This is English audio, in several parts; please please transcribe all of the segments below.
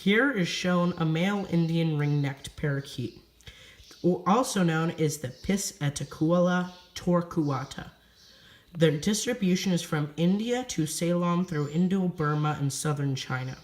Here is shown a male Indian ring-necked parakeet, also known as the Piscataquilla torquata. Their distribution is from India to Ceylon through Indo-Burma and southern China.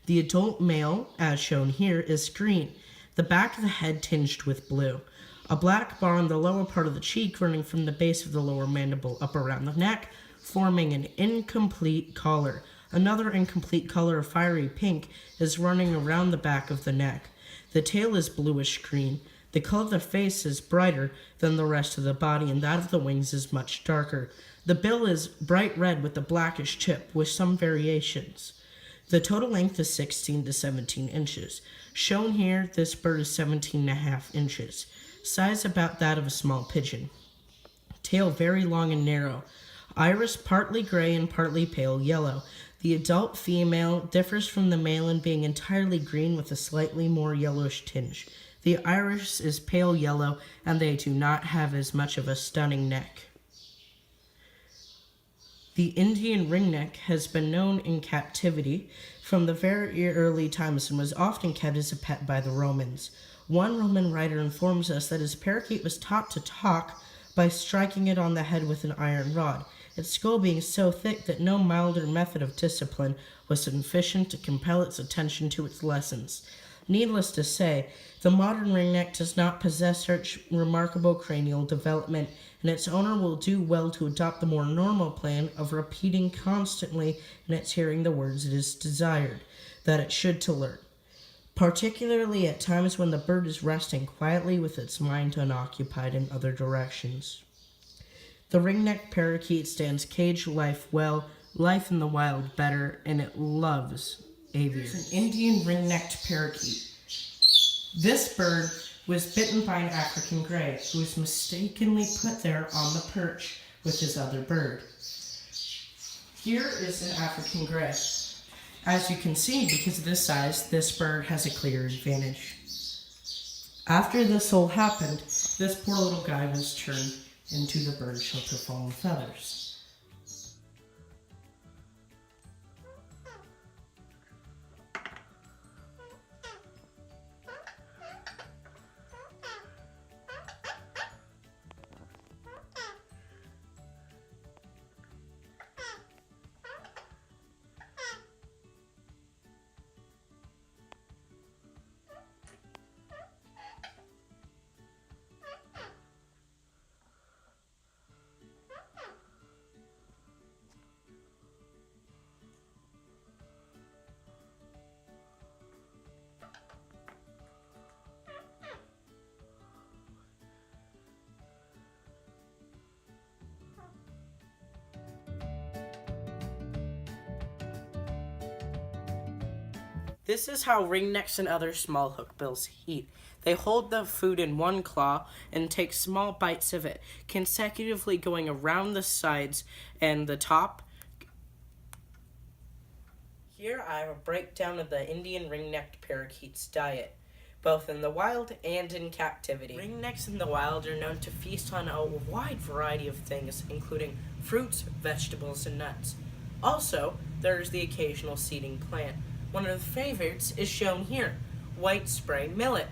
The adult male, as shown here, is green, the back of the head tinged with blue. A black bar on the lower part of the cheek running from the base of the lower mandible up around the neck, forming an incomplete collar. Another incomplete color of fiery pink is running around the back of the neck. The tail is bluish-green. The color of the face is brighter than the rest of the body, and that of the wings is much darker. The bill is bright red with a blackish tip, with some variations. The total length is 16 to 17 inches. Shown here, this bird is 17.5 inches. Size about that of a small pigeon. Tail very long and narrow. Iris partly gray and partly pale yellow. The adult female differs from the male in being entirely green with a slightly more yellowish tinge. The iris is pale yellow, and they do not have as much of a stunning neck. The Indian ringneck has been known in captivity from the very early times and was often kept as a pet by the Romans. One Roman writer informs us that his parakeet was taught to talk by striking it on the head with an iron rod, its skull being so thick that no milder method of discipline was sufficient to compel its attention to its lessons. Needless to say, the modern ringneck does not possess such remarkable cranial development, and its owner will do well to adopt the more normal plan of repeating constantly in its hearing the words it is desired that it should to learn, particularly at times when the bird is resting quietly with its mind unoccupied in other directions. The ringneck parakeet stands cage life well, life in the wild better, and it loves aviary. It's an Indian ring-necked parakeet. This bird was bitten by an African gray, who was mistakenly put there on the perch with his other bird. Here is an African gray. As you can see, because of this size, this bird has a clear advantage. After this all happened, this poor little guy was turned into the bird shelter full of feathers. This is how ringnecks and other small hookbills eat. They hold the food in one claw and take small bites of it, consecutively going around the sides and the top. Here I have a breakdown of the Indian ring-necked parakeet's diet, both in the wild and in captivity. Ringnecks in the wild are known to feast on a wide variety of things, including fruits, vegetables, and nuts. Also, there's the occasional seeding plant. One of the favorites is shown here, white spray millet.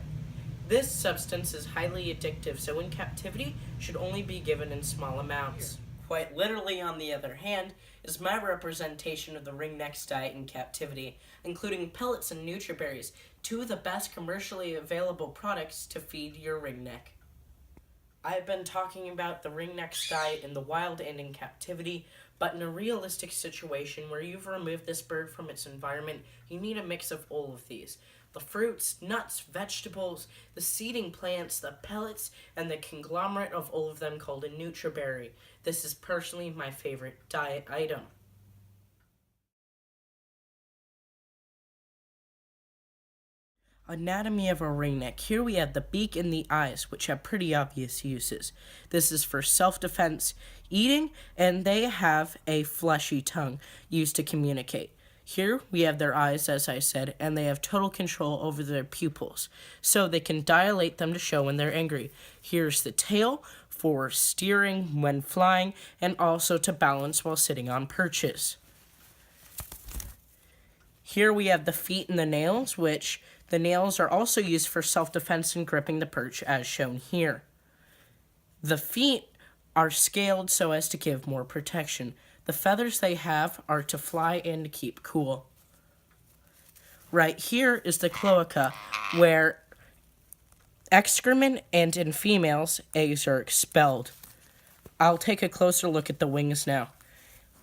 This substance is highly addictive, so in captivity should only be given in small amounts. Quite literally, on the other hand, is my representation of the ringneck's diet in captivity, including pellets and nutriberries, two of the best commercially available products to feed your ringneck. I have been talking about the ringneck's diet in the wild and in captivity, but in a realistic situation where you've removed this bird from its environment, you need a mix of all of these. The fruits, nuts, vegetables, the seeding plants, the pellets, and the conglomerate of all of them called a nutriberry. This is personally my favorite diet item. Anatomy of a ringneck. Here we have the beak and the eyes, which have pretty obvious uses. This is for self-defense, eating, and they have a fleshy tongue used to communicate. Here we have their eyes, as I said, and they have total control over their pupils, so they can dilate them to show when they're angry. Here's the tail for steering when flying, and also to balance while sitting on perches. Here we have the feet and the nails, which the nails are also used for self-defense and gripping the perch, as shown here. The feet are scaled so as to give more protection. The feathers they have are to fly and to keep cool. Right here is the cloaca, where excrement and in females, eggs are expelled. I'll take a closer look at the wings now.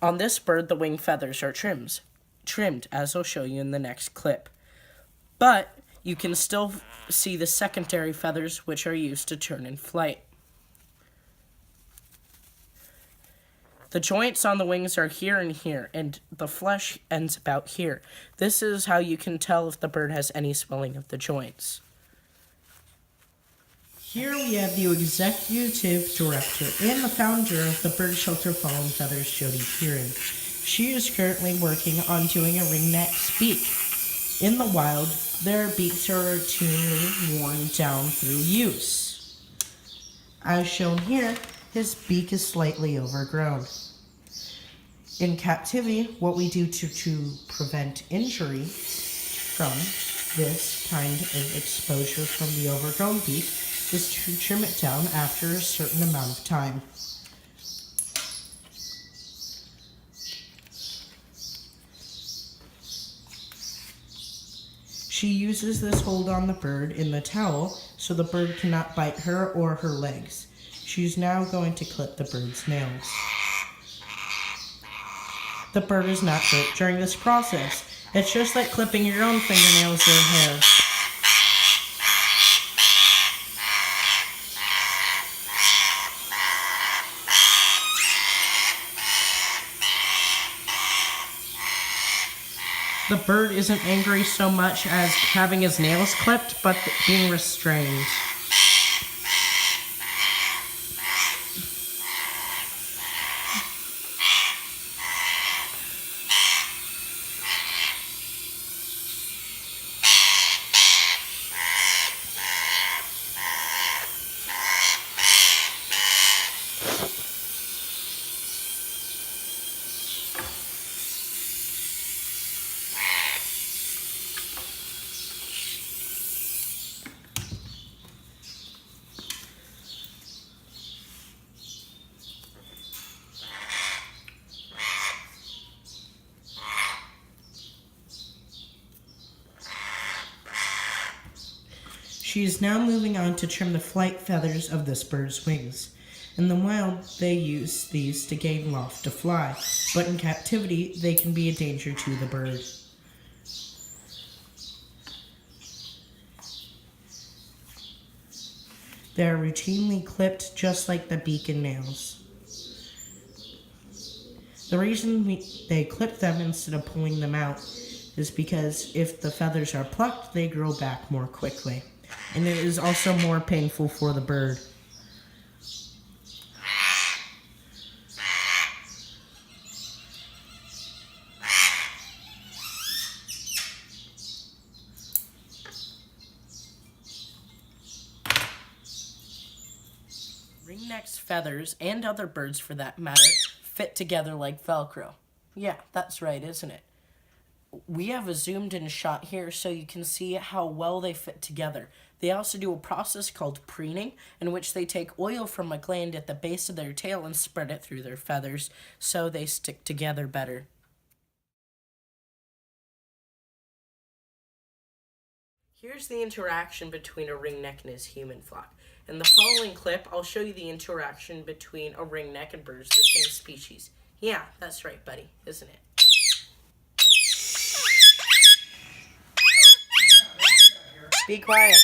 On this bird, the wing feathers are trimmed, as I'll show you in the next clip. But you can still see the secondary feathers, which are used to turn in flight. The joints on the wings are here and here, and the flesh ends about here. This is how you can tell if the bird has any swelling of the joints. Here we have the executive director and the founder of the bird shelter Fallen Feathers, Jody Kieran. She is currently working on doing a ringneck's beak. In the wild, their beaks are routinely worn down through use. As shown here, his beak is slightly overgrown. In captivity, what we do to prevent injury from this kind of exposure from the overgrown beak is to trim it down after a certain amount of time. She uses this hold on the bird in the towel so the bird cannot bite her or her legs. She's now going to clip the bird's nails. The bird is not hurt during this process. It's just like clipping your own fingernails or hair. The bird isn't angry so much as having his nails clipped, but being restrained. She is now moving on to trim the flight feathers of this bird's wings. In the wild, they use these to gain loft to fly, but in captivity, they can be a danger to the bird. They are routinely clipped just like the beak and nails. The reason they clip them instead of pulling them out is because if the feathers are plucked, they grow back more quickly. And it is also more painful for the bird. Ringneck's feathers, and other birds for that matter, fit together like Velcro. Yeah, that's right, isn't it? We have a zoomed in shot here so you can see how well they fit together. They also do a process called preening, in which they take oil from a gland at the base of their tail and spread it through their feathers so they stick together better. Here's the interaction between a ringneck and his human flock. In the following clip, I'll show you the interaction between a ringneck and birds of the same species. Yeah, that's right, buddy, isn't it? Be quiet.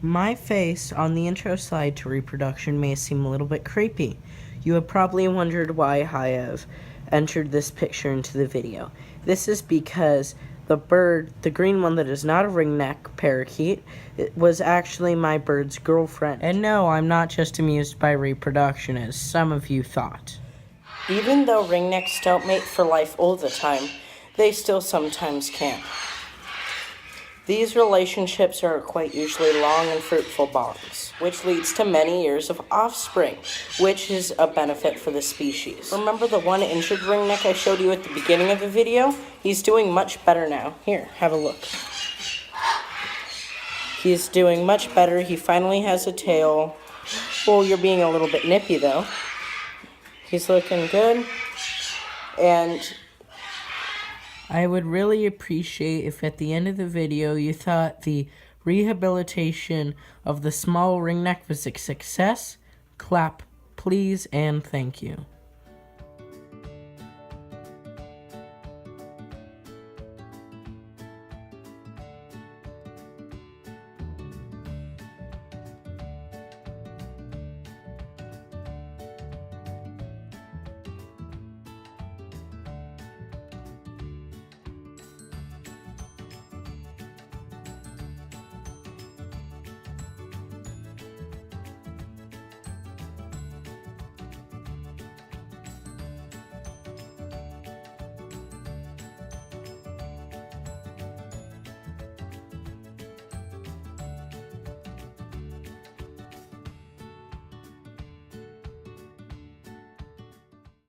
My face on the intro slide to reproduction may seem a little bit creepy. You have probably wondered why I have entered this picture into the video. This is because the bird, the green one that is not a ringneck parakeet, it was actually my bird's girlfriend. And no, I'm not just amused by reproduction, as some of you thought. Even though ringnecks don't mate for life all the time, they still sometimes can. These relationships are quite usually long and fruitful bonds, which leads to many years of offspring, which is a benefit for the species. Remember the one injured ringneck I showed you at the beginning of the video? He's doing much better now. Here, have a look. He's doing much better. He finally has a tail. Well, you're being a little bit nippy though. He's looking good. And I would really appreciate if at the end of the video you thought the rehabilitation of the small ringneck was a success. Clap, please, and thank you.